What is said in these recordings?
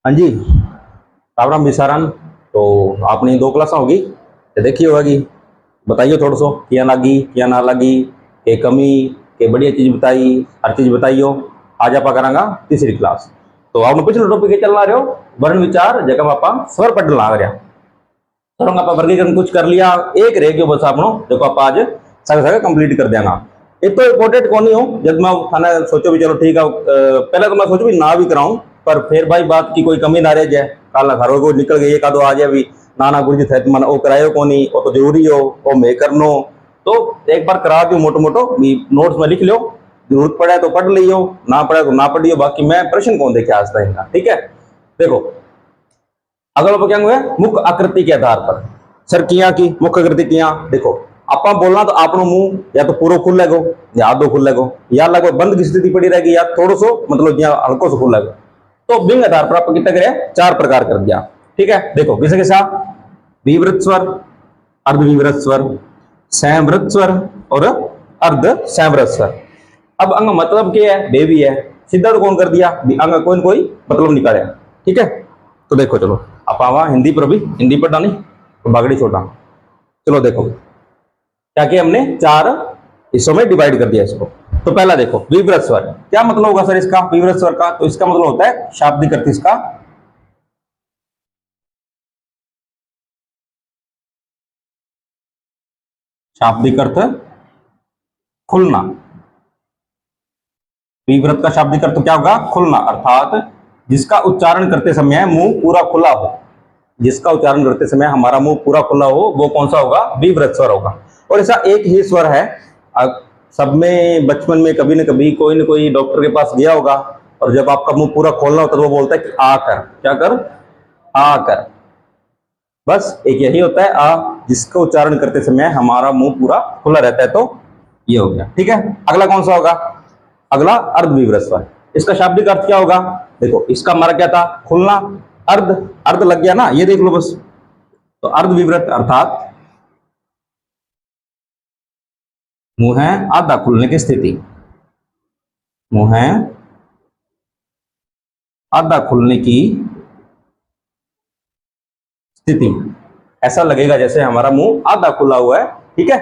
हाँ जी, राम राम विसारन। तो आपने दो क्लासा होगी ये देखी होगी। बताइए थोड़ा सो क्या लगी क्या ना लगी, के कमी के बढ़िया चीज बताई, हर चीज बताइयो। आज आप करांगा तीसरी क्लास। तो आपने पिछले टॉपिक चलना रहे हो वर्ण विचार जगह आप स्वर पढ़ने लग रहा। स्वरों का वर्गीकरण कुछ कर लिया, एक रह गयो बस आपनो देखो आप आज सगे सगे कंप्लीट कर देना। एक तो इम्पोर्टेंट कौन ही हो जब मैं थाने सोचो भी चलो ठीक है, पहले तो मैं सोचो भी ना भी कराऊं, पर फिर भाई बात की कोई कमी ना रह जाए, काल घर को निकल गई एक आधो आ जाए भी नाना गुरु जी थे मन वो करायो को नहीं, वो तो जरूरी हो वो मैं करनो। तो एक बार करा दो मोटो मोटो नोट्स में लिख लो, जरूरत पड़े तो पढ़ लियो, ना पड़े तो ना पढ़ियो, बाकी मैं प्रश्न कौन देखे आज तक। ठीक है, देखो अगला क्या हुआ मुख्य आकृति के आधार पर सर किया की मुख्य आकृति किया। देखो आप बोलना तो आपनो मुंह या तो पूरा खुलेगो या आधो खुलेगो या लगभग बंद की स्थिति पड़ी रहेगी या थोड़ो सो मतलब हल्को सो खुलेगो। तो बिंग आधार पर आप कितना करे चार प्रकार कर दिया। ठीक है, देखो किसे कैसा विवृत स्वर, अर्धविवृत स्वर, संवृत स्वर और अर्ध संवृत स्वर। अब अंग मतलब क्या है बेबी है, सीधा तो कौन कर दिया अंग कोई कोई मतलब निकाले। ठीक है, तो देखो चलो आप आवा हिंदी पर भी हिंदी पढ़ना नहीं तो बागड़ी छोड़ा। चलो देखो क्या कि हमने चार हिस्सों में डिवाइड कर दिया इसको। तो पहला देखो विवृत स्वर, क्या मतलब होगा सर इसका विवृत स्वर का? तो इसका मतलब होता है शाब्दिक अर्थ इसका शाब्दिक अर्थ खुलना। विवृत का शाब्दिक अर्थ क्या होगा? खुलना, अर्थात जिसका उच्चारण करते समय मुंह पूरा खुला हो, जिसका उच्चारण करते समय हमारा मुंह पूरा खुला हो वो कौन सा होगा? विवृत स्वर होगा। और ऐसा एक ही स्वर है, सब में बचपन में कभी न कभी कोई न कोई डॉक्टर के पास गया होगा और जब आपका मुंह पूरा खोलना होता है तो वो बोलता है कि आ कर, क्या कर? आ कर। बस एक यही होता है आ, जिसका उच्चारण करते समय हमारा मुंह पूरा खुला रहता है। तो ये हो गया। ठीक है, अगला कौन सा होगा? अगला अर्धविवृत स्वर। इसका शाब्दिक अर्थ क्या होगा? देखो इसका हमारा क्या था? खुलना। अर्ध अर्ध लग गया ना, ये देख लो बस। तो अर्धविवृत अर्थात मुंह है आधा खुलने की स्थिति, मुंह है आधा खुलने की स्थिति, ऐसा लगेगा जैसे हमारा मुंह आधा खुला हुआ है। ठीक है,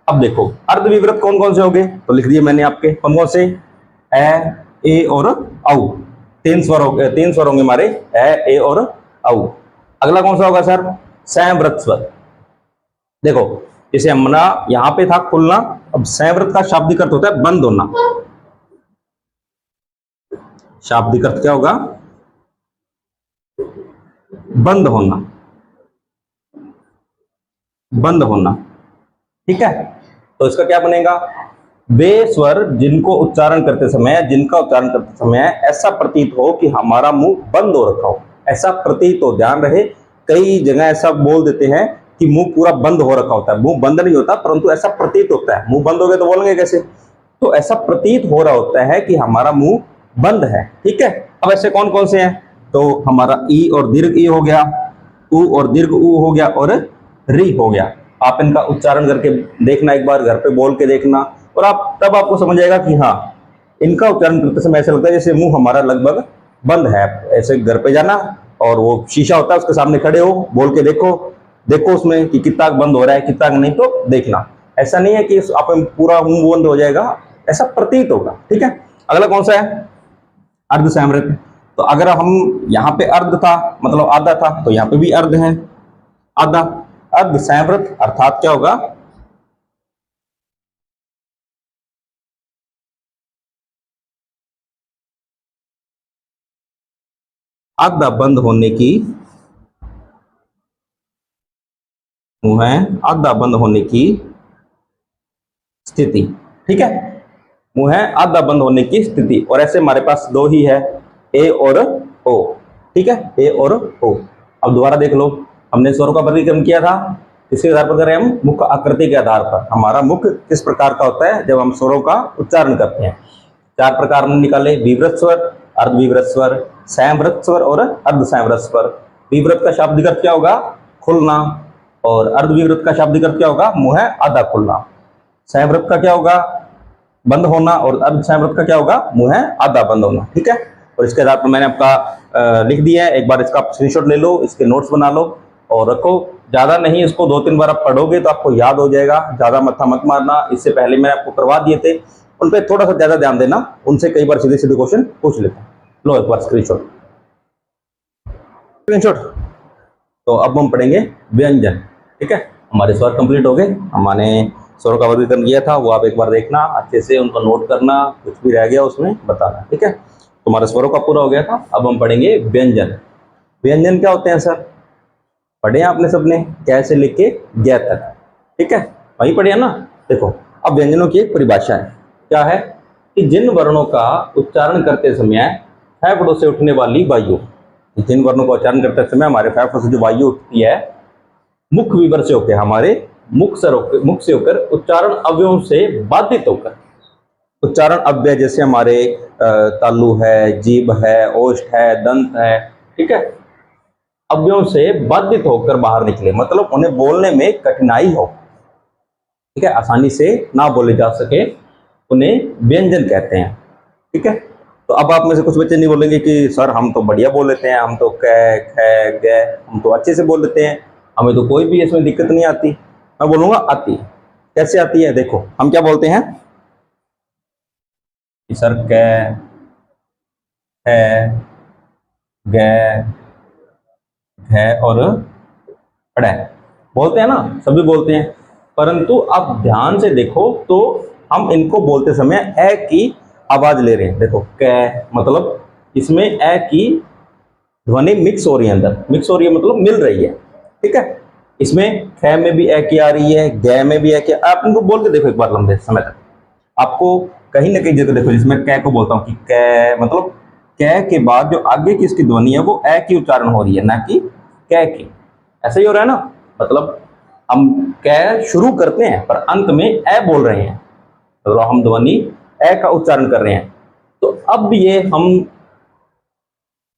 अब देखो अर्धविवृत कौन कौन से होंगे तो लिख दिए मैंने आपके, कौन कौन से? ए और औ। तीन स्वर हो गए, तीन स्वर होंगे हमारे ए और औ। अगला कौन सा होगा सर? संवृत स्वर। देखो जैसे हमने यहां पे था खुलना, अब संवृत का शाब्दिक अर्थ होता है बंद होना। शाब्दिक अर्थ क्या होगा? बंद होना, बंद होना। ठीक है, तो इसका क्या बनेगा? वे स्वर जिनको उच्चारण करते समय, जिनका उच्चारण करते समय ऐसा प्रतीत हो कि हमारा मुंह बंद हो रखा हो, ऐसा प्रतीत हो। ध्यान रहे कई जगह ऐसा बोल देते हैं कि मुंह पूरा बंद हो रखा होता है, मुंह बंद नहीं होता परंतु ऐसा प्रतीत होता है। मुंह बंद हो गया तो बोलेंगे कैसे? तो ऐसा प्रतीत हो रहा होता है कि हमारा मुंह बंद है। ठीक है, अब ऐसे कौन कौन से हैं? तो हमारा ई और दीर्घ ई हो गया, उ और दीर्घ उ हो गया और री हो गया। आप इनका उच्चारण करके देखना, एक बार घर पे बोल के देखना और आप तब आपको समझ आएगा कि हाँ इनका उच्चारण करते समय ऐसा लगता है जैसे मुंह हमारा लगभग बंद है। ऐसे घर पे जाना और वो शीशा होता है उसके सामने खड़े हो, बोल के देखो, देखो उसमें कि कितना बंद हो रहा है कितना नहीं, तो देखना। ऐसा नहीं है कि आप पूरा मुंह बंद हो जाएगा, ऐसा प्रतीत होगा। ठीक है, अगला कौन सा है? अर्ध संवृत। तो अगर हम यहाँ पे अर्ध था मतलब आधा था तो यहाँ पे भी अर्ध है आधा। अर्ध संवृत अर्थात क्या होगा? आधा बंद होने की, मुंह है आधा बंद होने की स्थिति। ठीक है, मुंह है आधा बंद होने की स्थिति। और ऐसे हमारे पास दो ही है, ए और ओ। ठीक है, ए और ओ। अब दोबारा देख लो, हमने स्वरों का वर्गीकरण किया था किसके आधार पर करें? हम मुख्य आकृति के आधार पर। हमारा मुख किस प्रकार का होता है जब हम स्वरों का उच्चारण करते हैं? चार प्रकार हमने निकाले, विवृत स्वर, अर्धविवृत स्वर, संवृत स्वर और अर्ध संवृत स्वर। विवृत का शाब्दिक अर्थ क्या होगा? खुलना। और अर्धविवृत का शाब्दिक अर्थ क्या होगा? मुंह है आधा खुलना। संवृत का क्या होगा? बंद होना। और अर्ध संवृत का क्या होगा? मुंह है आधा बंद होना। ठीक है, और इसके आधार पर मैंने आपका लिख दिया है। एक बार इसका स्क्रीनशॉट ले लो, इसके नोट्स बना लो और रखो। ज़्यादा नहीं, इसको 2-3 बार आप पढ़ोगे तो आपको याद हो जाएगा। ज़्यादा मत्था मत मारना, इससे पहले मैंने आपको करवा दिए थे, उन पर थोड़ा सा ज़्यादा ध्यान देना, उनसे कई बार सीधे सीधे क्वेश्चन पूछ लेते हैं। लो एक बार स्क्रीनशॉट। तो अब हम पढ़ेंगे व्यंजन। ठीक है, हमारे स्वर कंप्लीट हो गए। हमने स्वरों का वर्गीकरण किया था, वो आप एक बार देखना अच्छे से, उनको नोट करना, कुछ भी रह गया उसमें बताना। ठीक है, तुम्हारे स्वरों का पूरा हो गया था। अब हम पढ़ेंगे व्यंजन। व्यंजन क्या होते हैं सर? पढ़े आपने सबने, कैसे लिख के ग तक। ठीक है, वही पढ़े ना। देखो, अब व्यंजनों की एक परिभाषा है। क्या है कि जिन वर्णों का उच्चारण करते समय फेफड़ों से उठने वाली वायु, जिन वर्णों का उच्चारण करते समय हमारे फेफड़ों से जो वायु उठती है, मुख विवर से होकर, हमारे मुख से होकर उच्चारण अवयवों से बाधित होकर, उच्चारण अव्यय जैसे हमारे तालु है, जीभ है, ओष्ठ है, दंत है, ठीक है, अवयवों से बाधित होकर बाहर निकले, मतलब उन्हें बोलने में कठिनाई हो, ठीक है, आसानी से ना बोले जा सके, उन्हें व्यंजन कहते हैं। ठीक है, तो अब आप में से कुछ बच्चे नहीं बोलेंगे कि सर हम तो बढ़िया बोल लेते हैं, हम तो क ख ग हम तो अच्छे से बोल लेते हैं, हमें तो कोई भी इसमें दिक्कत नहीं आती। मैं बोलूंगा आती। कैसे आती है? देखो, हम क्या बोलते हैं कि सर क है ग है और अड़ बोलते हैं ना, सभी बोलते हैं। परंतु आप ध्यान से देखो तो हम इनको बोलते समय ए की आवाज ले रहे हैं। देखो क मतलब इसमें ए की ध्वनि मिक्स हो रही है, अंदर मिक्स हो रही है मतलब मिल रही है। ठीक है, इसमें ख में भी ए की आ रही है, ग में भी ए की। आप इनको बोल के देखो एक बार लंबे समय तक, आपको कहीं ना कहीं जगह देखो जिसमें क को बोलता हूँ कि क मतलब क के बाद जो आगे की इसकी ध्वनि है वो ए की उच्चारण हो रही है, ना कि क की। ऐसा ही हो रहा है ना, मतलब हम क शुरू करते हैं पर अंत में ए बोल रहे हैं, मतलब हम ध्वनि ए का उच्चारण कर रहे हैं। तो अब ये हम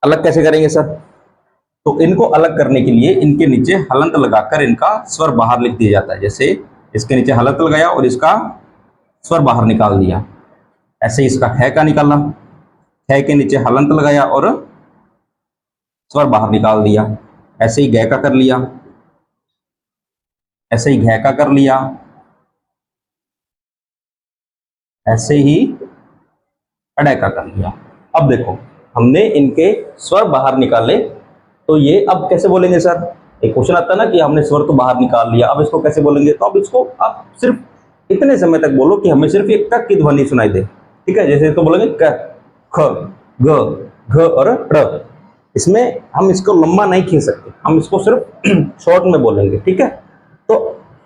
अलग कैसे करेंगे सर? तो इनको अलग करने के लिए इनके नीचे हलंत लगाकर इनका स्वर बाहर लिख दिया जाता है। जैसे इसके नीचे हलंत लगाया और इसका स्वर बाहर निकाल दिया, ऐसे ही इसका ख का निकाला, ख के नीचे हलंत लगाया और स्वर बाहर निकाल दिया। ऐसे ही ग का कर लिया, ऐसे ही घ का कर लिया, ऐसे ही अड़े का कर लिया। अब देखो, हमने इनके स्वर बाहर निकाले, तो ये अब कैसे बोलेंगे सर? एक क्वेश्चन आता है ना कि हमने स्वर तो बाहर निकाल लिया, अब इसको कैसे बोलेंगे? तो अब इसको आप सिर्फ इतने समय तक बोलो कि हमें सिर्फ एक क की ध्वनि सुनाई दे। ठीक है, जैसे इसको बोलेंगे क, ख, ग, घ और ड़। इसमें हम इसको लंबा नहीं खींच सकते, हम इसको सिर्फ शॉर्ट में बोलेंगे। ठीक है, तो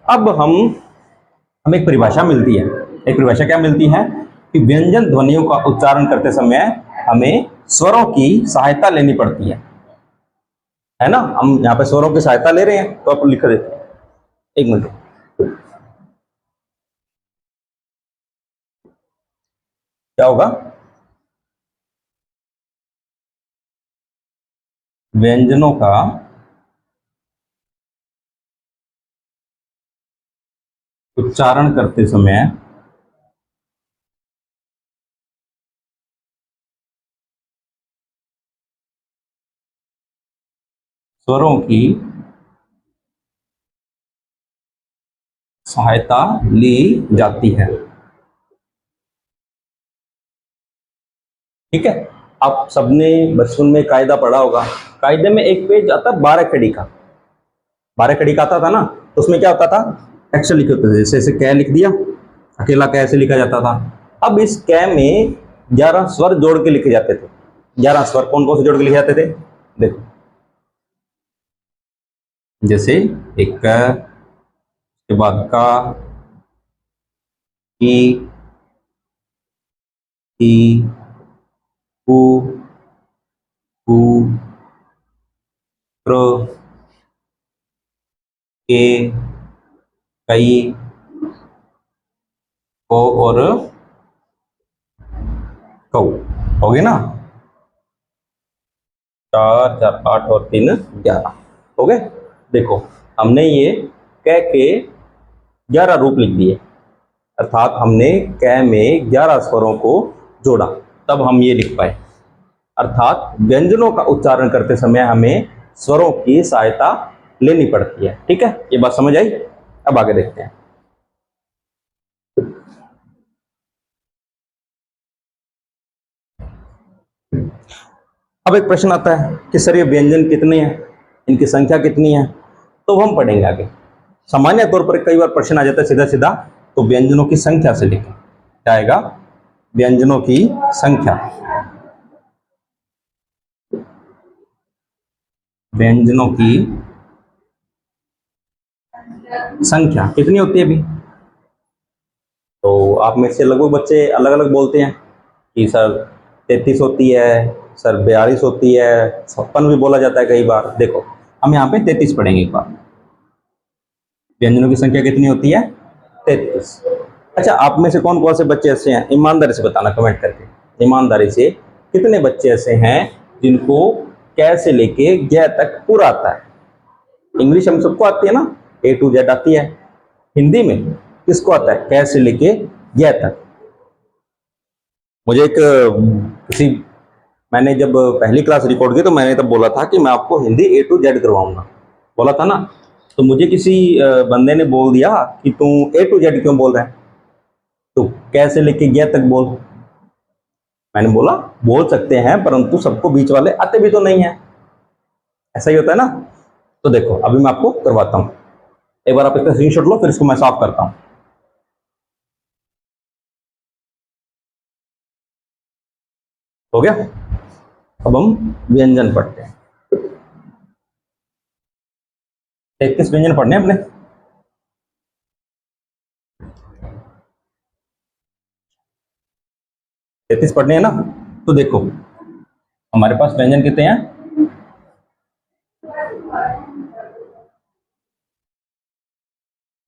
अब हमें एक परिभाषा मिलती है। एक परिभाषा क्या मिलती है कि व्यंजन ध्वनियों का उच्चारण करते समय हमें स्वरों की सहायता लेनी पड़ती है ना। हम यहाँ पे स्वरों की सहायता ले रहे हैं, तो आप लिख देते हैं। एक मिनट, क्या होगा? व्यंजनों का उच्चारण करते समय स्वरों की सहायता ली जाती है। ठीक है, आप सबने बचपन में कायदा पढ़ा होगा। कायदे में एक पेज आता है 12 कड़ी का, 12 कड़ी का आता था ना, तो उसमें क्या होता था? अक्षर लिखे होते थे। जैसे ऐसे कै लिख दिया, अकेला कै ऐसे लिखा जाता था। अब इस कै में 11 स्वर जोड़ के लिखे जाते थे। 11 स्वर कौन कौन से जोड़ के लिखे जाते थे? देखो, जैसे एक क के बाद का, की, कु, कु, क्र, के, कई, को और कौ। हो गए ना? 4 4 8 और 3 11 हो गए। देखो, हमने ये क के 11 रूप लिख दिए, अर्थात हमने क में 11 स्वरों को जोड़ा, तब हम ये लिख पाए। अर्थात व्यंजनों का उच्चारण करते समय हमें स्वरों की सहायता लेनी पड़ती है। ठीक है, ये बात समझ आई। अब आगे देखते हैं। अब एक प्रश्न आता है कि सर ये व्यंजन कितने हैं, इनकी संख्या कितनी है, तो हम पढ़ेंगे आगे। सामान्य तौर पर कई बार प्रश्न आ जाता है सीधा सीधा, तो व्यंजनों की संख्या से लिखें। क्या आएगा? व्यंजनों की संख्या। व्यंजनों की संख्या कितनी होती है अभी? तो आप में से लगभग बच्चे अलग अलग बोलते हैं कि सर 33 होती है, सर 42 होती है, 56 भी बोला जाता है कई बार। देखो, हम यहाँ पे 33 पढ़ेंगे एक बार। व्यंजनों की संख्या कितनी होती है? 33। अच्छा, आप में से कौन कौन से बच्चे ऐसे हैं, ईमानदारी से बताना कमेंट करके। ईमानदारी से कितने बच्चे ऐसे हैं जिनको कै से लेके जय तक पूरा आता है? इंग्लिश हम सबको आती है ना, ए टू जेड आती है। हिंदी में किसको आता है कै से लेके जय तक? मुझे एक किसी, मैंने जब पहली क्लास रिकॉर्ड की तो मैंने तब बोला था कि मैं आपको हिंदी ए टू जेड करवाऊंगा, बोला था ना। तो मुझे किसी बंदे ने बोल दिया कि तू ए टू जेड क्यों बोल रहा है, तो कैसे लेके गया तक बोल। मैंने बोला बोल सकते हैं, परंतु सबको बीच वाले आते भी तो नहीं है, ऐसा ही होता है ना। तो देखो अभी मैं आपको करवाता हूँ, एक बार आप इसका स्क्रीनशॉट लो, फिर इसको मैं साफ करता हूँ। हो गया? अब हम व्यंजन पढ़ते हैं। 33 व्यंजन पढ़ने हैं अपने। 33 पढ़ने हैं ना। तो देखो हमारे पास व्यंजन कितने हैं?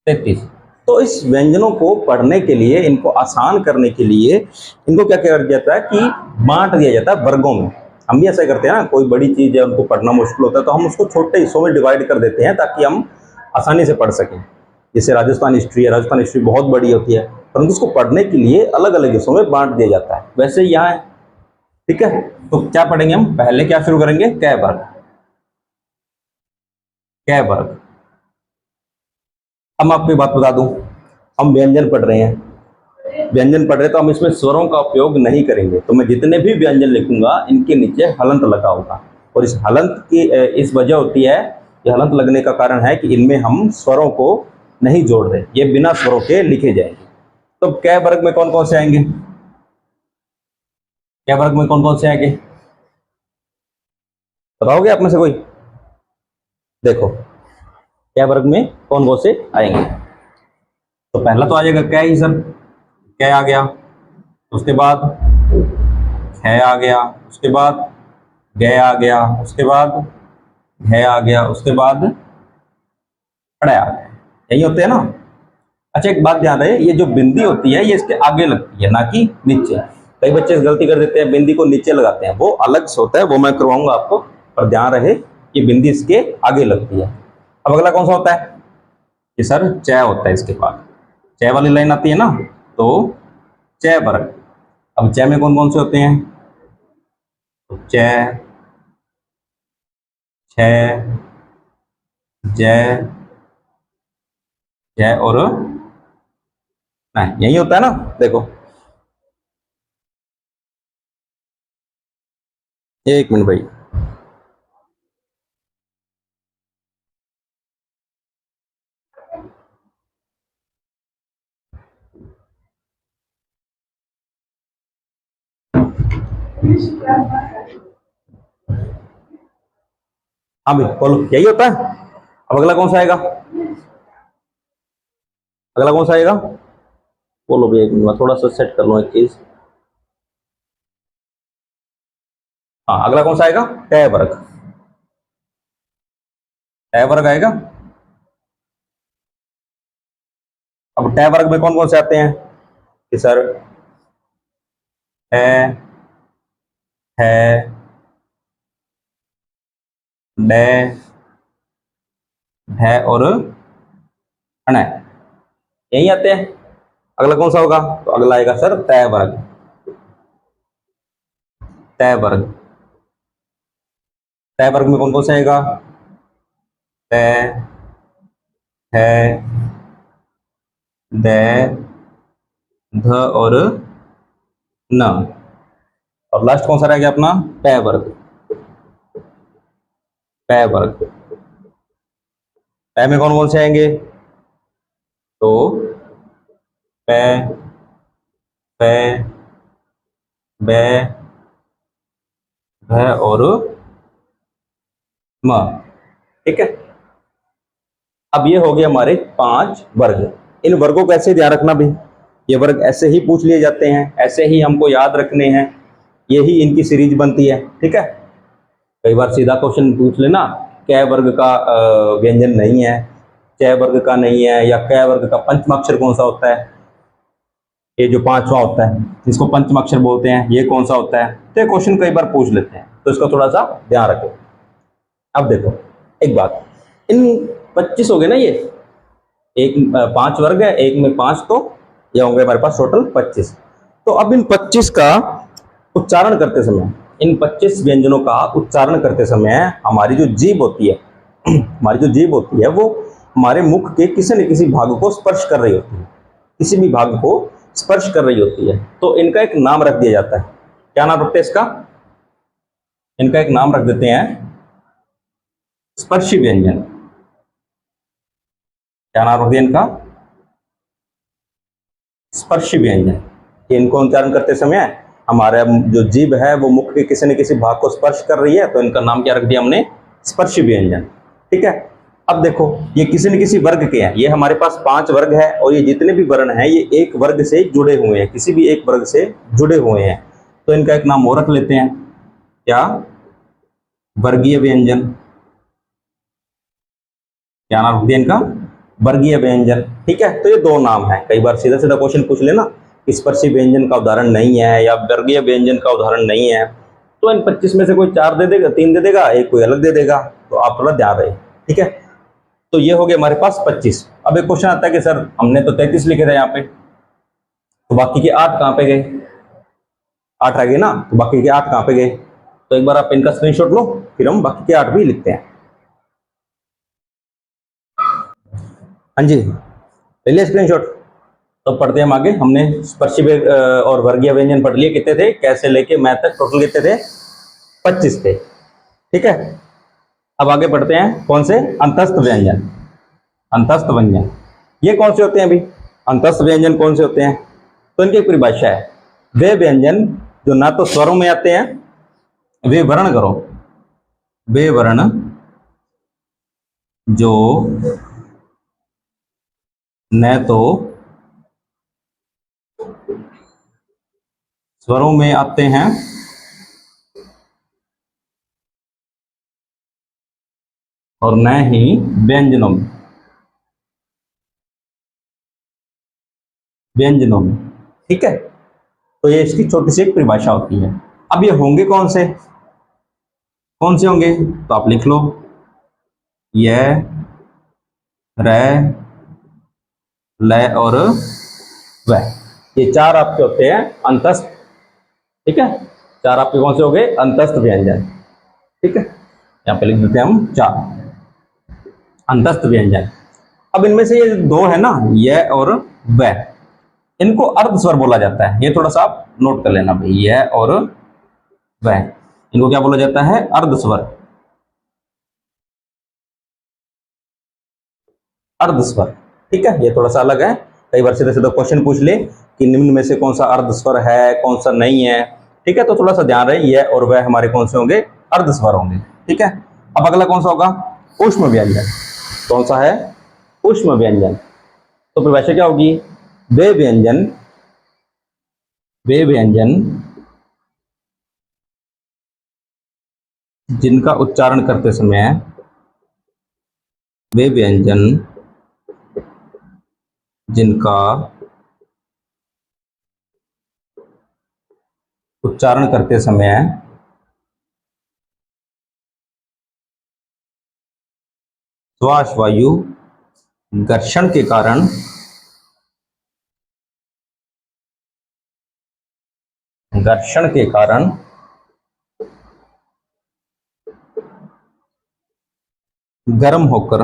33। तो इस व्यंजनों को पढ़ने के लिए, इनको आसान करने के लिए, इनको क्या किया जाता है कि बांट दिया जाता है वर्गों में। हम भी ऐसा करते हैं ना, कोई बड़ी चीज है उनको पढ़ना मुश्किल होता है तो हम उसको छोटे हिस्सों में डिवाइड कर देते हैं ताकि हम आसानी से पढ़ सकें। जैसे राजस्थान हिस्ट्री है, राजस्थान हिस्ट्री बहुत बड़ी होती है, परंतु उसको पढ़ने के लिए अलग अलग हिस्सों में बांट दिया जाता है, वैसे ही यहाँ है। ठीक है, तो क्या पढ़ेंगे हम? पहले क्या शुरू करेंगे? कै वर्ग। कै वर्ग। हम आपको एक बात बता दूं, हम व्यंजन पढ़ रहे हैं, व्यंजन पढ़ रहे हैं तो हम इसमें स्वरों का उपयोग नहीं करेंगे। तो मैं जितने भी व्यंजन लिखूंगा इनके नीचे हलंत लगा होगा, और इस हलंत की इस वजह होती है, ये हलंत लगने का कारण है कि इनमें हम स्वरों को नहीं जोड़ रहे, ये बिना स्वरों के लिखे जाएंगे। तो कै वर्ग में कौन कौन से आएंगे? कै वर्ग में कौन कौन से आएंगे बताओगे आप में से कोई? देखो कै वर्ग में कौन कौन से आएंगे। तो पहला तो आ जाएगा कै ही सर, कै आ गया। उसके बाद है आ गया, उसके बाद गय आ गया, उसके बाद है आ गया, उसके बाद अड़े आ गया। यही होते हैं ना। अच्छा एक बात ध्यान रहे, ये जो बिंदी होती है ये इसके आगे लगती है ना कि नीचे। कई बच्चे गलती कर देते हैं, बिंदी को नीचे लगाते हैं, वो अलग से होता है, वो मैं करवाऊंगा आपको, पर ध्यान रहे कि बिंदी इसके आगे लगती है। अब अगला कौन सा होता है? कि सर चय होता है इसके पास, चय वाली लाइन आती है ना, तो चय वर्ग। अब चय में कौन कौन से होते हैं? तो चय, छय, जय, जय और नहीं, यही होता है ना। देखो एक मिनट भाई, हाँ भाई बोलो, यही होता है। अब अगला कौन सा आएगा? अगला कौन सा आएगा? बोलो भैया, एक मिनट में थोड़ा सा सेट कर लो एक चीज। हाँ अगला कौन सा आएगा? टय वर्ग। टय वर्ग आएगा। अब टय वर्ग में कौन कौन से आते हैं? कि सर है डे, है और अण, यही आते हैं। अगला कौन सा होगा? तो अगला आएगा सर तय वर्ग। तय वर्ग। तय वर्ग में कौन कौन सा आएगा? तय, है, द, ध और न। और लास्ट कौन सा रह गया अपना? पै वर्ग। पै वर्ग, पै में कौन कौन से आएंगे? तो पै, पै, बै, भ और म। ठीक है, अब ये हो गए हमारे 5 वर्ग। इन वर्गों को ऐसे ध्यान रखना भी, ये वर्ग ऐसे ही पूछ लिए जाते हैं, ऐसे ही हमको याद रखने हैं, यही इनकी सीरीज बनती है। ठीक है, कई बार सीधा क्वेश्चन पूछ लेना, कै वर्ग का व्यंजन नहीं है, कै वर्ग का नहीं है, या कै वर्ग का पंचम अक्षर कौन सा होता है, ये जो पांचवा होता है जिसको पंचम अक्षर बोलते हैं, ये कौन सा होता है। तो ये क्वेश्चन कई बार पूछ लेते हैं, तो इसका थोड़ा सा ध्यान रखो। अब देखो एक बात, इन 25 हो गए ना, ये एक 5 वर्ग है, एक में 5, तो ये होंगे हमारे पास टोटल 25। तो अब इन 25 का उच्चारण करते समय, इन 25 व्यंजनों का उच्चारण करते समय हमारी जो जीभ होती है हमारी जो जीभ होती है वो हमारे मुख के किसी न किसी भाग को स्पर्श कर रही होती है, किसी भी भाग को स्पर्श कर रही होती है। तो इनका एक नाम रख दिया जाता है। क्या नाम रखते हैं इसका? इनका एक नाम रख देते हैं स्पर्शी व्यंजन। क्या नाम रख दिया इनका? स्पर्शी व्यंजन। इनको उच्चारण करते समय हमारा जो जीभ है वो मुख के किसी न किसी भाग को स्पर्श कर रही है, तो इनका नाम क्या रख दिया हमने? स्पर्शी व्यंजन। ठीक है, अब देखो ये किसी न किसी वर्ग के हैं, ये हमारे पास 5 वर्ग है, और ये जितने भी वर्ण हैं ये एक वर्ग से जुड़े हुए हैं, किसी भी एक वर्ग से जुड़े हुए हैं। तो इनका एक नाम और रख लेते हैं, क्या? वर्गीय व्यंजन। क्या नाम रख दिया इनका? वर्गीय व्यंजन। ठीक है, तो ये दो नाम है। कई बार सीधा सीधा क्वेश्चन पूछ लेना, स्पर्शी व्यंजन का उदाहरण नहीं है या वर्गीय व्यंजन का उदाहरण नहीं है, तो इन 25 में से कोई 4 दे देगा, 3 दे देगा, एक कोई अलग दे देगा, तो आप थोड़ा ध्यान रहे। ठीक है, तो ये हो गया हमारे पास 25। अब एक क्वेश्चन आता है कि सर हमने तो 33 लिखे थे यहाँ पे, तो बाकी के 8 कहाँ पे गए? 8 रह गए ना, तो बाकी के 8 कहाँ पे गए? तो एक बार आप इनका स्क्रीनशॉट लो, फिर हम बाकी के 8 भी लिखते हैं। हाँ जी, ले लिया स्क्रीनशॉट। तो पढ़ते हैं हम आगे। हमने स्पर्शी और वर्गीय व्यंजन पढ़ लिए, कितने थे कैसे लेके मैं तक, टोटल कितने थे? 25 थे। ठीक है, अब आगे बढ़ते हैं, कौन से? अंतस्थ व्यंजन। अंतस्थ व्यंजन ये कौन से होते हैं अभी? अंतस्थ व्यंजन कौन से होते हैं? तो इनकी एक परिभाषा है, वे व्यंजन जो ना तो स्वरों में आते हैं, वे वर्ण करो, वे वर्ण जो न तो स्वरों में आते हैं और न ही व्यंजनों में, व्यंजनों में। ठीक है, तो ये इसकी छोटी सी एक परिभाषा होती है। अब ये होंगे कौन से? कौन से होंगे? तो आप लिख लो, यह, र, ल और वह, ये 4 आपके होते हैं अंतस्थ। ठीक है, 4 आपके कौन से हो गए? अंतस्थ व्यंजन। ठीक है, यहाँ पे लिख देते हैं हम 4 अंतस्थ व्यंजन। अब इनमें से ये 2 है ना, यह और वह, इनको अर्ध स्वर बोला जाता है। ये थोड़ा सा आप नोट कर लेना भाई, यह और वह, इनको क्या बोला जाता है? अर्ध स्वर। अर्ध स्वर। ठीक है, ये थोड़ा सा अलग है। कई बार सीधे सीधे क्वेश्चन पूछ ले कि निम्न में से कौन सा अर्ध स्वर है, कौन सा नहीं है। ठीक है, तो थोड़ा सा ध्यान रहे, यह और वह हमारे कौन से होंगे? अर्ध स्वर होंगे। ठीक है, अब अगला कौन सा होगा? ऊष्म व्यंजन। कौन सा है? ऊष्म व्यंजन। तो परिभाषा क्या होगी? वे व्यंजन, वे व्यंजन जिनका उच्चारण करते समय, वे व्यंजन जिनका उच्चारण करते समय श्वास वायु घर्षण के कारण घर्षण के कारण गर्म होकर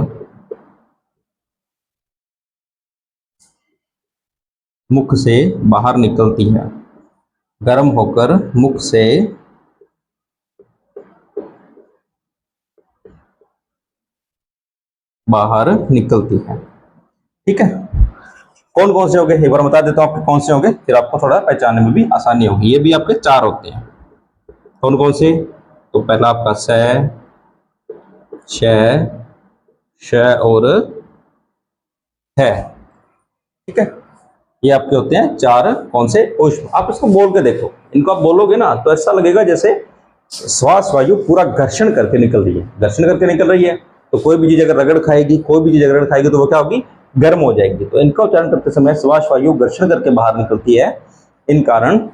मुख से बाहर निकलती है। गर्म होकर मुख से बाहर निकलती है। ठीक है, कौन कौन से हो गए एक बार बता देता हूं आपके कौन से होंगे, फिर आपको थोड़ा पहचानने में भी आसानी होगी। ये भी आपके चार होते हैं। कौन कौन से? तो पहला आपका स, श, श और है। ठीक है, ये आपके होते हैं चार कौन से ऊष्म। आप इसको बोल के देखो, इनको आप बोलोगे ना तो ऐसा लगेगा जैसे श्वास वायु पूरा घर्षण करके निकल रही है। घर्षण करके निकल रही है तो कोई भी चीज अगर रगड़ खाएगी, कोई भी चीज रगड़ खाएगी तो वो क्या होगी? गर्म हो जाएगी। तो इनका उच्चारण करते समय श्वास वायु घर्षण करके बाहर निकलती है, इन कारण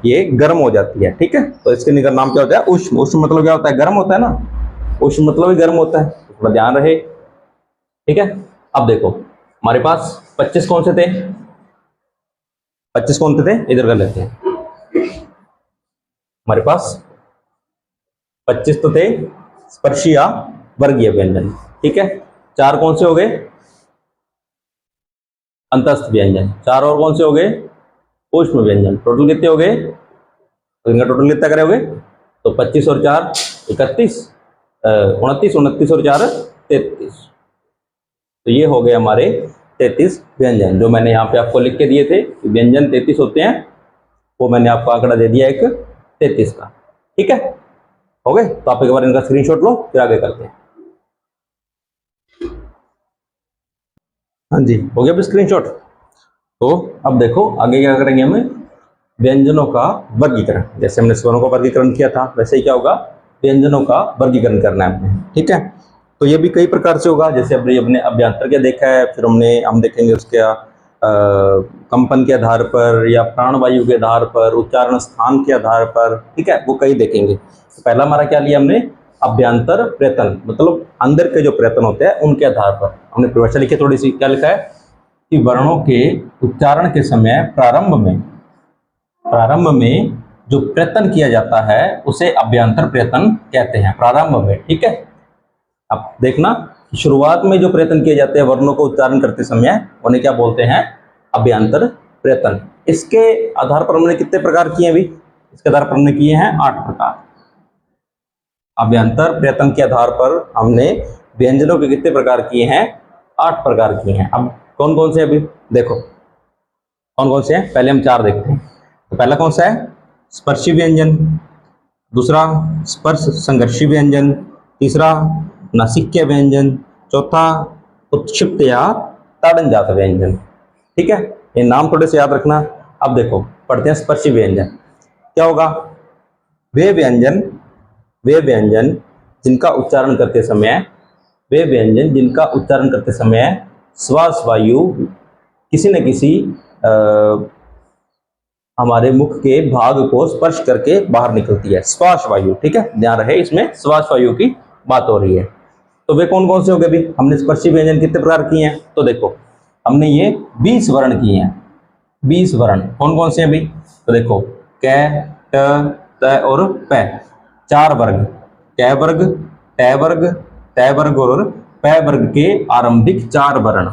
ये गर्म हो जाती है। ठीक है, तो इसके निकल नाम क्या होता है? उष्म। उष्म मतलब क्या होता है? गर्म होता है ना, उष्म मतलब ही गर्म होता है, थोड़ा ध्यान रहे। ठीक है, अब देखो हमारे पास 25 कौन से थे? 25 कौन थे? इधर कर लेते हैं। हमारे पास 25 तो थे स्पर्शी या वर्गीय व्यंजन। ठीक है, चार कौन से हो गए? अंतस्थ व्यंजन। चार और कौन से हो गए? ऊष्म व्यंजन। टोटल कितने हो गए? तो इनका टोटल कितना करे हो गए? तो 25 और 4 31, 29, 29 और 4 33। तो ये हो गए हमारे 33 व्यंजन, जो मैंने यहाँ पे आपको लिख के दिए थे। व्यंजन 33 होते हैं, वो मैंने आपको आंकड़ा दे दिया एक 33 का। ठीक है, हो गए? तो आप एक बार इनका स्क्रीनशॉट लो, फिर आगे करते हैं। हाँ जी, हो गया स्क्रीनशॉट। तो अब देखो आगे क्या करेंगे हमें? व्यंजनों का वर्गीकरण। जैसे हमने स्वरों का वर्गीकरण किया था, वैसे ही क्या होगा? व्यंजनों का वर्गीकरण करना है हमें। ठीक है, तो ये भी कई प्रकार से होगा। जैसे हमने अभ्यांतर के देखा है, फिर हम देखेंगे उसके कंपन के आधार पर या प्राणवायु के आधार पर, उच्चारण स्थान के आधार पर। ठीक है, वो कई देखेंगे। तो पहला हमारा क्या लिया हमने? अभ्यांतर प्रयत्न, मतलब अंदर के जो प्रयत्न होते हैं उनके आधार पर हमने परिभाषा लिखी। थोड़ी सी क्या लिखा है कि वर्णों के उच्चारण के समय प्रारंभ में जो प्रयत्न किया जाता है उसे अभ्यांतर प्रयत्न कहते हैं, प्रारंभ में। ठीक है, अब देखना शुरुआत में जो प्रयत्न किए जाते हैं वर्णों को उच्चारण करते समय, उन्हें क्या बोलते हैं? अभ्यांतर प्रयत्न। इसके आधार पर हमने कितने प्रकार किए अभी? इसके आधार पर हमने किए हैं 8 प्रकार। अभ्यांतर प्रयत्न के आधार पर हमने व्यंजनों के कितने प्रकार किए हैं? 8 प्रकार किए हैं। अब कौन कौन से? अभी देखो कौन कौन से हैं, पहले हम 4 देखते हैं। तो पहला कौन सा है? स्पर्शी व्यंजन। दूसरा स्पर्श संघर्षी व्यंजन। तीसरा नासिक्य व्यंजन। चौथा उत्क्षिप्त या ताड़न जात व्यंजन। ठीक है, ये नाम थोड़े से याद रखना। अब देखो पढ़ते हैं स्पर्शी व्यंजन। क्या होगा? वे व्यंजन जिनका उच्चारण करते समय श्वास वायु किसी न किसी हमारे मुख के भाग को स्पर्श करके बाहर निकलती है, श्वास वायु। ठीक है, ध्यान रहे इसमें श्वास वायु की बात हो रही है। तो वे कौन कौन से हो गए? भी हमने स्पर्शी व्यंजन कितने प्रकार किए हैं? तो देखो हमने ये 20 वर्ण किए हैं। 20 वर्ण कौन कौन से हैं? भी तो देखो क, ट, त और प, 4 वर्ग। क वर्ग, ट वर्ग, त वर्ग और प वर्ग के आरंभिक 4 वर्ण।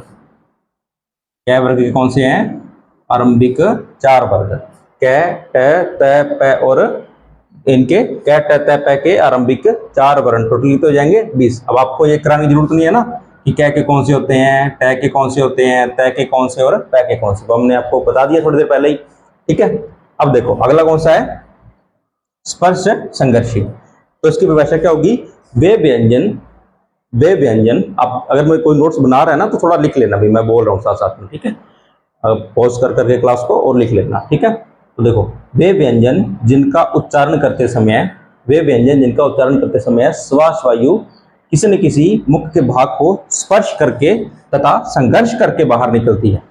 क वर्ग के कौन से हैं? आरंभिक 4 वर्ग। क, ट, त, प और इनके क, ट, त, प के आरंभिक 4 वर्ण। टोटल तो हो जाएंगे 20। अब आपको ये कराने की जरूरत नहीं है ना कि क के कौन से होते हैं, ट के कौन से होते हैं, त के कौन से और प के कौन से। तो हमने आपको बता दिया थोड़ी देर पहले ही। ठीक है, अब देखो अगला कौन सा है? स्पर्श संघर्षी। तो इसकी परिभाषा क्या होगी? वे व्यंजन। आप अगर मैं कोई नोट्स बना रहा है ना तो थोड़ा लिख लेना, भी मैं बोल रहा हूँ साथ साथ में। ठीक है, पॉज कर करके क्लास को और लिख लेना। ठीक है, तो देखो वे व्यंजन जिनका उच्चारण करते समय श्वास वायु किसी न किसी मुख के भाग को स्पर्श करके तथा संघर्ष करके बाहर निकलती है।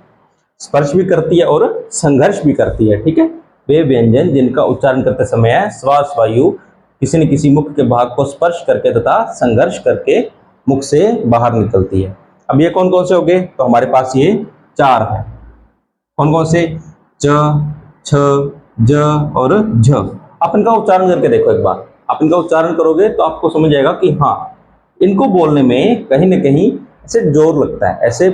स्पर्श भी करती है और संघर्ष भी करती है। ठीक है, वे व्यंजन जिनका उच्चारण करते समय श्वास वायु किसी न किसी मुख के भाग को स्पर्श करके तथा संघर्ष करके मुख से बाहर निकलती है। अब ये कौन कौन से हो गए? तो हमारे पास ये 4 है। कौन कौन से? च, छ, ज और झ। आप इनका उच्चारण करके देखो एक बार। आप इनका उच्चारण करोगे तो आपको समझ आएगा कि हाँ इनको बोलने में कहीं ना कहीं ऐसे जोर लगता है, ऐसे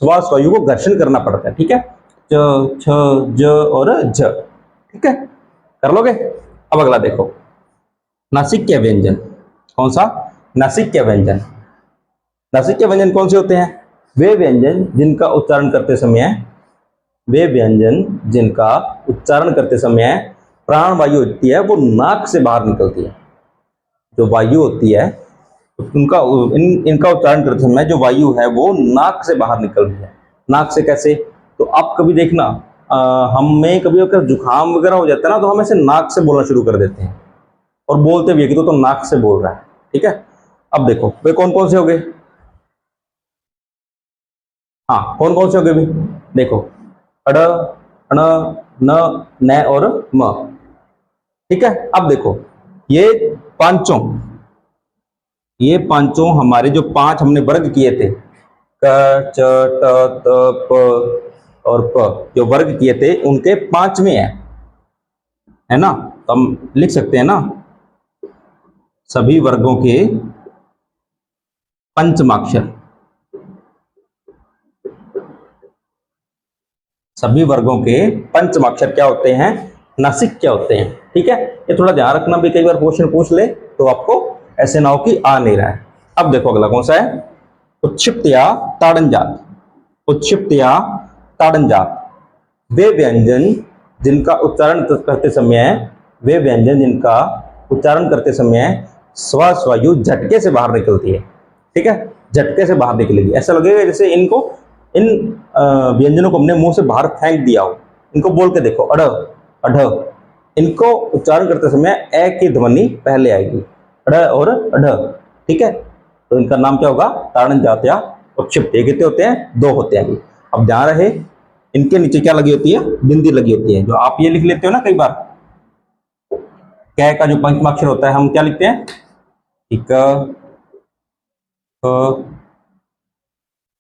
श्वास वायु को घर्षण करना पड़ता है। ठीक है, च, छ, ज और झ। ठीक है, कर लोगे। अब अगला देखो, नासिक्य व्यंजन। कौन सा? नासिक्य व्यंजन। नासिक्य व्यंजन कौन से होते हैं? वे व्यंजन जिनका उच्चारण करते समय, वे व्यंजन जिनका उच्चारण करते समय प्राण वायु होती है वो नाक से बाहर निकलती है। जो वायु होती है उनका इनका उच्चारण करते समय जो वायु है वो नाक से बाहर निकलती है। नाक से कैसे? तो आप कभी देखना, हमें कभी अगर जुकाम वगैरह हो जाता है ना तो हम ऐसे नाक से बोलना शुरू कर देते हैं और बोलते भी है कि तो नाक से बोल रहा है। ठीक है, अब देखो वे कौन कौन से हो गए। हाँ, कौन कौन से हो गए भी? देखो, अड़, अण, न, न और म। ठीक है, अब देखो ये पांचों, ये पांचों हमारे जो पांच हमने वर्ग किए थे, क, च, ट, त, प और प, जो वर्ग किए थे उनके पांचवें है ना। तो हम लिख सकते हैं ना, सभी वर्गों के पंचमाक्षर। सभी वर्गों के पंचमाक्षर क्या होते हैं? नासिक्य होते हैं। ठीक है, ये थोड़ा ध्यान रखना भी, कई बार क्वेश्चन पूछ ले तो आपको ऐसे ना हो कि आ नहीं रहा है। अब देखो अगला कौन सा है? उत्क्षिप्त या ताड़न जात। उत्क्षिप्त या ताड़न जात वे व्यंजन जिनका उच्चारण करते समय, वे व्यंजन जिनका उच्चारण करते समय श्वास वायु झटके से बाहर निकलती है। ठीक है, झटके से बाहर निकलेगी, ऐसा लगेगा जैसे इनको, इन व्यंजनों को हमने मुंह से बाहर फेंक दिया हो। इनको बोल के देखो, अढ़, अढ़। इनको उच्चारण करते समय ए की ध्वनि पहले आएगी, अढ़ और अढ़। ठीक है, तो इनका नाम क्या होगा? ताड़न जात या उत्क्षिप्त। ये कितने होते हैं? दो होते हैं। अब ध्यान रहे, इनके नीचे क्या लगी होती है? बिंदी लगी होती है। जो आप ये लिख लेते हो ना कई बार, कै का जो पंचमाक्षर होता है हम क्या लिखते हैं? क,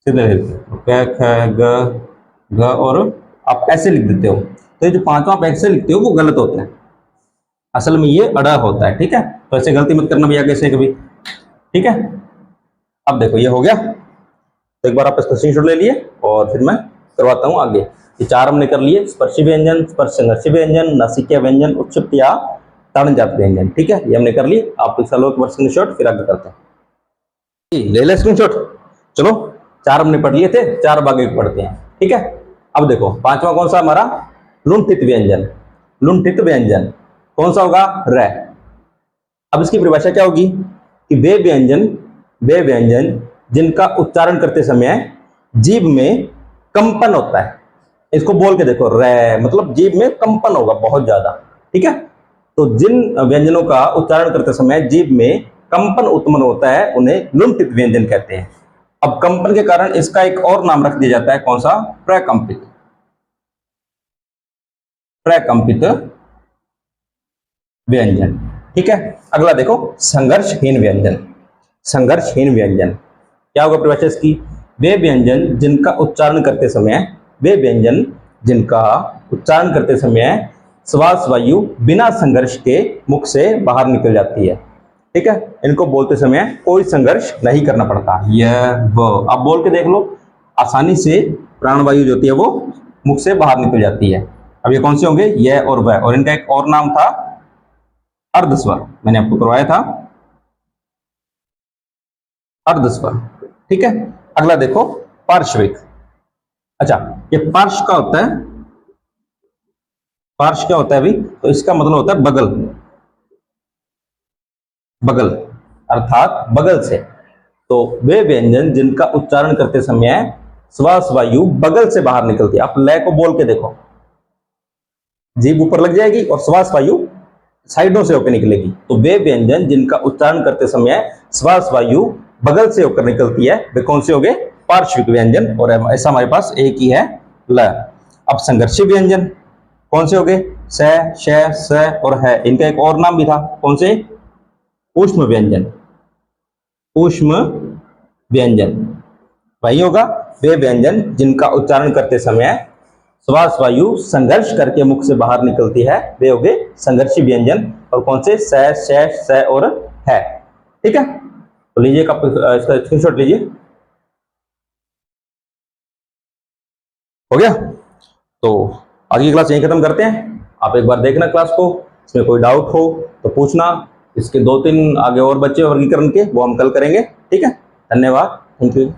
सीधे क, ख, ग, घ और आप ऐसे लिख देते हो। तो ये जो पांचवा आप ऐसे लिखते हो वो गलत होता है, असल में ये अड़ा होता है। ठीक है, तो ऐसे गलती मत करना भैया कैसे कभी। ठीक है, अब देखो ये हो गया। तो एक बार आप इसका स्क्रीनशॉट ले लिए और फिर मैं करवाता हूँ आगे। ये चार हमने कर लिए, स्पर्शी व्यंजन, स्पर्श संघर्षी व्यंजन, नासिक्य व्यंजन, उत्क्षिप्त या ताड़नजात व्यंजन। ठीक है, ये हमने कर लिए। आप इसका लो एक बार स्क्रीनशॉट, फिर आगे करते हैं। ले ले स्क्रीनशॉट। चलो, चार हमने पढ़ लिए थे, चार बागे पढ़ते हैं। ठीक है, अब देखो पांचवा कौन सा हमारा? लुंठित व्यंजन। लुंठित व्यंजन कौन सा होगा? र। अब इसकी परिभाषा क्या होगी कि वे व्यंजन जिनका उच्चारण करते समय जीभ में कंपन होता है। इसको बोल के देखो, रे मतलब जीभ में कंपन होगा बहुत ज्यादा। ठीक है, तो जिन व्यंजनों का उच्चारण करते समय जीभ में कंपन उत्पन्न होता है उन्हें लुंठित व्यंजन कहते हैं। अब कंपन के कारण इसका एक और नाम रख दिया जाता है, कौन सा? प्रकंपित। प्रकंपित व्यंजन। ठीक है, अगला देखो, संघर्षहीन व्यंजन। संघर्षहीन व्यंजन क्या होगा परिभाषा इसकी? वे व्यंजन जिनका उच्चारण करते समय, वे व्यंजन जिनका उच्चारण करते समय श्वास वायु बिना संघर्ष के मुख से बाहर निकल जाती है। ठीक है, इनको बोलते समय कोई संघर्ष नहीं करना पड़ता। यह वो आप बोल के देख लो, आसानी से प्राणवायु जो होती है वो मुख से बाहर निकल जाती है। अब ये कौन से होंगे? यह और वह, और इनका एक और नाम था अर्धस्वर, मैंने आपको करवाया था अर्धस्वर। ठीक है, अगला देखो, पार्श्विक। अच्छा, ये पार्श्व का होता है, पार्श्व क्या होता है अभी? तो इसका मतलब होता है बगल, बगल अर्थात बगल से। तो वे व्यंजन जिनका उच्चारण करते समय श्वास वायु बगल से बाहर निकलती है। आप लय को बोल के देखो, जीभ ऊपर लग जाएगी और श्वास वायु साइडों से होकर निकलेगी। तो वे व्यंजन जिनका उच्चारण करते समय श्वास वायु बगल से होकर निकलती है वे कौन से हो गए? पार्श्विक व्यंजन। और ऐसा हमारे पास एक ही है, ल। अब संघर्षी व्यंजन कौन से हो गए? स, श, स और है। इनका एक और नाम भी था, कौन से? ऊष्म व्यंजन। ऊष्म व्यंजन वही होगा, वे व्यंजन जिनका उच्चारण करते समय श्वास वायु संघर्ष करके मुख से बाहर निकलती है वे हो गए संघर्षी व्यंजन। और कौन से? स, श, स और है। ठीक है, तो लीजिए आप इसका स्क्रीनशॉट लीजिए। हो गया? तो आज की क्लास यहीं खत्म करते हैं। आप एक बार देखना क्लास को, इसमें कोई डाउट हो तो पूछना। इसके 2-3 आगे और बच्चे वर्गीकरण के, वो हम कल करेंगे। ठीक है, धन्यवाद, थैंक यू।